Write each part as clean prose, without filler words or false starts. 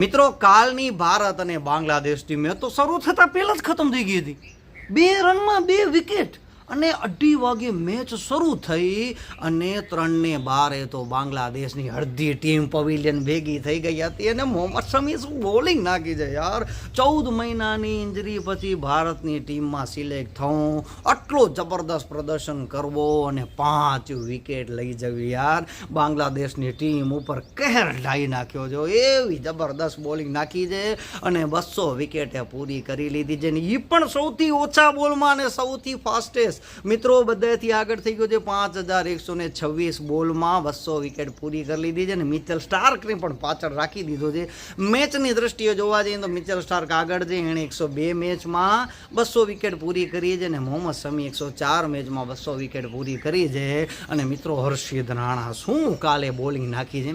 મિત્રો કાલની ભારત અને બાંગ્લાદેશ ટીમે તો શરૂ થતા પહેલા જ ખતમ થઈ ગઈ હતી. 2 રનમાં 2 વિકેટ અને 2:30 વાગે મેચ શરૂ થઈ અને 3-12 તો બાંગ્લાદેશની અડધી ટીમ પવેલિયન ભેગી થઈ ગઈ હતી અને મોહમ્મદ શમી શું બોલિંગ નાખી છે યાર. 14 મહિનાની ઇન્જરી પછી ભારતની ટીમમાં સિલેક્ટ થવું, આટલો જબરદસ્ત પ્રદર્શન કરવો અને 5 વિકેટ લઈ જવી યાર. બાંગ્લાદેશની ટીમ ઉપર કહેર ઢાઈ નાખ્યો છે, એવી જબરદસ્ત બોલિંગ નાખી છે અને 200 વિકેટે પૂરી કરી લીધી છે ને એ પણ સૌથી ઓછા બોલમાં અને સૌથી ફાસ્ટેસ્ટ. મિત્રો બધાથી આગળ થઈ ગયો છે. 5126 બોલમાં 200 વિકેટ પૂરી કરી લીધી છે અને મિચેલ સ્ટાર્કને પણ પાછળ રાખી દીધો છે. મેચની દ્રષ્ટિએ જોવા જઈએ તો મિચેલ સ્ટાર્ક આગળ છે, એણે 102 મેચમાં 200 વિકેટ પૂરી કરી છે અને મોહમ્મદ શમી 104 મેચમાં 200 વિકેટ પૂરી કરી છે. અને મિત્રો હર્ષિત રાણા શું કાલે બોલિંગ નાખી છે.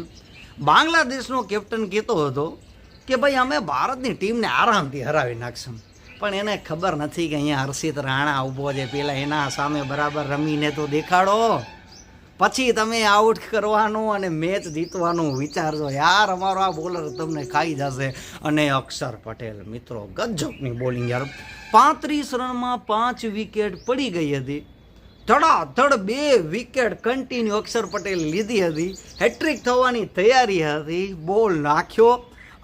બાંગ્લાદેશનો કેપ્ટન કહેતો હતો કે ભાઈ અમે ભારતની ટીમને આરામથી હરાવી નાખશું, પણ એને ખબર નથી કે અહીંયા હર્ષિત રાણા ઊભો છે. પહેલાં એના સામે બરાબર રમીને તો દેખાડો, પછી તમે આઉટ કરવાનું અને મેચ જીતવાનું વિચારજો યાર. અમારો આ બોલર તમને ખાઈ જશે. અને અક્ષર પટેલ મિત્રો ગજબની બોલિંગ યાર. 35 રનમાં 5 વિકેટ પડી ગઈ હતી. ધડાધડ 2 વિકેટ કન્ટિન્યુ અક્ષર પટેલ લીધી હતી. હેટ્રિક થવાની તૈયારી હતી. બોલ નાખ્યો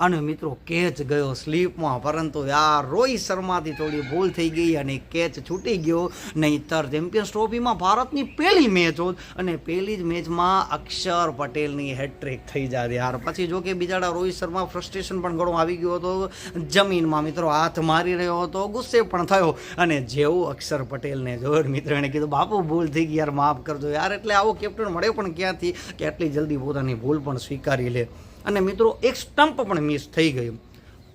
અને મિત્રો કેચ ગયો સ્લીપમાં, પરંતુ યાર રોહિત શર્માથી થોડી ભૂલ થઈ ગઈ અને કેચ છૂટી ગયો. નહીંતર ચેમ્પિયન્સ ટ્રોફીમાં ભારતની પહેલી મેચ હોત અને પહેલી જ મેચમાં અક્ષર પટેલની હેટ્રિક થઈ જાય યાર. પછી જો કે બિચારા રોહિત શર્મા ફ્રસ્ટ્રેશન પણ ઘણો આવી ગયો હતો. જમીનમાં મિત્રો હાથ મારી રહ્યો હતો, ગુસ્સે પણ થયો અને જેવું અક્ષર પટેલને જોયું મિત્રો એણે કીધું બાપુ ભૂલ થઈ ગઈ યાર, માફ કરજો યાર. એટલે આવો કેપ્ટન મળે પણ ક્યાંથી કે આટલી જલ્દી પોતાની ભૂલ પણ સ્વીકારી લે. અને મિત્રો એક સ્ટમ્પ પણ મિસ થઈ ગયું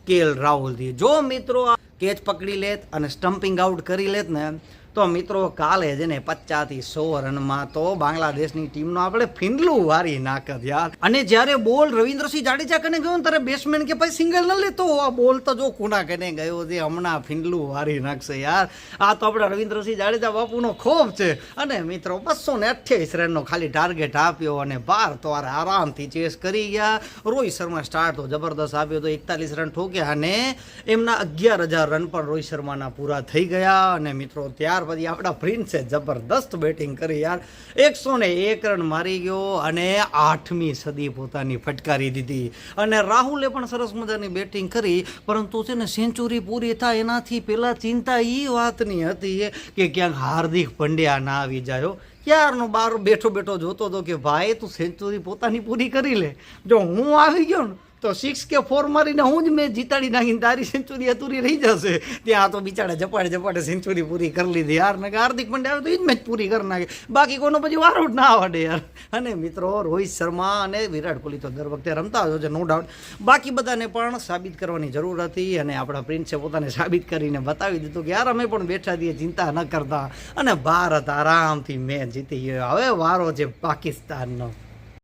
કેએલ રાહુલથી. જો મિત્રો આ કેચ પકડી લેત અને સ્ટમ્પિંગ આઉટ કરી લેત ને તો મિત્રો કાલે છે ને 50 થી 100 રનમાં તો બાંગ્લાદેશની ટીમનો આપણે ફીંડલું વારી નાખત યાર. અને જ્યારે બોલ રવિન્દ્રસિંહ જાડેજા કને ગયો ને ત્યારે બેટ્સમેન કે ભાઈ સિંગલ ન લેતો, આ બોલ તો જો કોના કને ગયો છે, હમણાં ફીંડલું વારી નાખશે યાર. આ તો આપણે રવિન્દ્રસિંહ જાડેજા બાપુનો ખોફ છે. અને મિત્રો 228 રનનો ખાલી ટાર્ગેટ આપ્યો અને 12 તો આરામથી ચેસ કરી ગયા. રોહિત શર્મા સ્ટાર્ટ તો જબરદસ્ત આપ્યો તો 41 રન ઠોક્યા અને એમના 11,000 રન પણ રોહિત શર્માના પૂરા થઈ ગયા. અને મિત્રો ત્યાર પછી આપણા પ્રિન્સે જબરદસ્ત બેટિંગ કરી યાર. 101 રન મારી ગયો અને 8મી સદી પોતાની ફટકારી દીધી. અને રાહુલે પણ સરસ મજાની બેટિંગ કરી, પરંતુ છે ને સેન્ચુરી પૂરી થાય એનાથી પહેલાં ચિંતા એ વાતની હતી કે ક્યાંક હાર્દિક પંડ્યા ના આવી જાય. ક્યારનો બહાર બેઠો બેઠો જોતો હતો કે ભાઈ તું સેન્ચુરી પોતાની પૂરી કરી લે, જો હું આવી ગયો ને તો 6 કે 4 મારીને હું જ મેચ જીતાડી નાખીને તારી સેન્ચુરી અધૂરી રહી જશે. ત્યાં તો બિચારા ઝપાટે સેન્ચુરી પૂરી કરી લીધી યાર. ને હાર્દિક પંડ્યા તો એ જ મેચ પૂરી કરી નાખે, બાકી કોનો પછી વારો જ ના આવડે યાર. અને મિત્રો રોહિત શર્મા અને વિરાટ કોહલી તો દર વખતે રમતા હોય છે નો ડાઉટ, બાકી બધાને પણ સાબિત કરવાની જરૂર હતી. અને આપણા પ્રિન્સે પોતાને સાબિત કરીને બતાવી દીધું કે યાર અમે પણ બેઠા દઈએ, ચિંતા ન કરતા. અને ભારત આરામથી મેચ જીતી ગયો. હવે વારો છે પાકિસ્તાનનો.